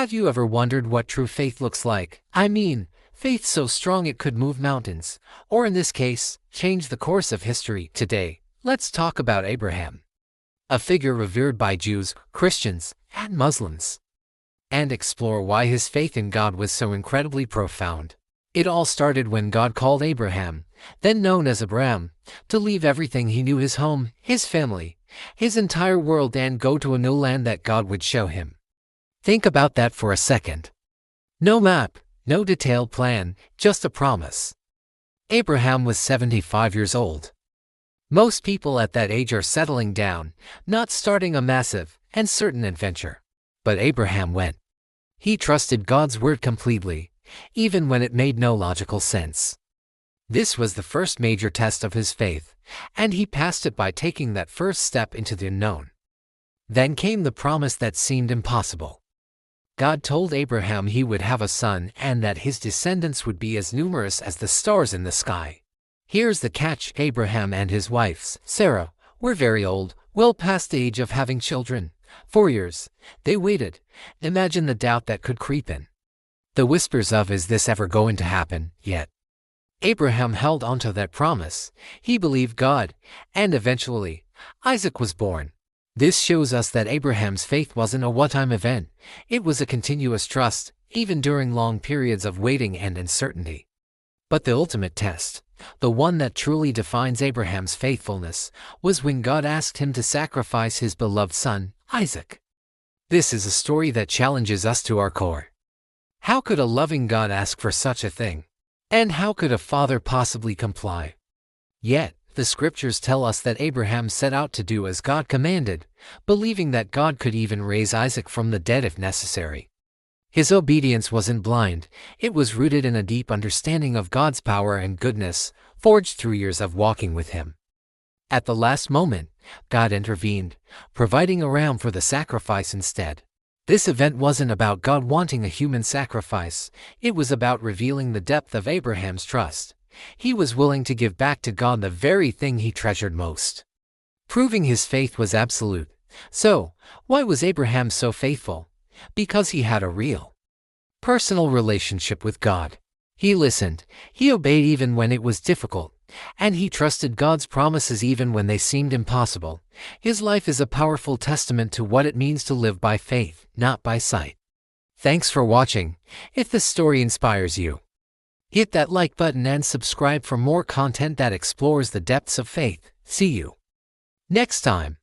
Have you ever wondered what true faith looks like? I mean, faith so strong it could move mountains, or in this case, change the course of history. Today, let's talk about Abraham, a figure revered by Jews, Christians, and Muslims, and explore why his faith in God was so incredibly profound. It all started when God called Abraham, then known as Abram, to leave everything he knew, his home, his family, his entire world, and go to a new land that God would show him. Think about that for a second. No map, no detailed plan, just a promise. Abraham was 75 years old. Most people at that age are settling down, not starting a massive and certain adventure. But Abraham went. He trusted God's word completely, even when it made no logical sense. This was the first major test of his faith, and he passed it by taking that first step into the unknown. Then came the promise that seemed impossible. God told Abraham he would have a son and that his descendants would be as numerous as the stars in the sky. Here's the catch: Abraham and his wife, Sarah, were very old, well past the age of having children. 4 years. They waited. Imagine the doubt that could creep in. The whispers of, is this ever going to happen? Yet Abraham held onto that promise. He believed God, and eventually, Isaac was born. This shows us that Abraham's faith wasn't a one-time event. It was a continuous trust, even during long periods of waiting and uncertainty. But the ultimate test, the one that truly defines Abraham's faithfulness, was when God asked him to sacrifice his beloved son, Isaac. This is a story that challenges us to our core. How could a loving God ask for such a thing? And how could a father possibly comply? Yet, the scriptures tell us that Abraham set out to do as God commanded, believing that God could even raise Isaac from the dead if necessary. His obedience wasn't blind, it was rooted in a deep understanding of God's power and goodness, forged through years of walking with him. At the last moment, God intervened, providing a ram for the sacrifice instead. This event wasn't about God wanting a human sacrifice, it was about revealing the depth of Abraham's trust. He was willing to give back to God the very thing he treasured most, proving his faith was absolute. So, why was Abraham so faithful? Because he had a real, personal relationship with God. He listened, he obeyed even when it was difficult, and he trusted God's promises even when they seemed impossible. His life is a powerful testament to what it means to live by faith, not by sight. Thanks for watching. If this story inspires you, hit that like button and subscribe for more content that explores the depths of faith. See you next time.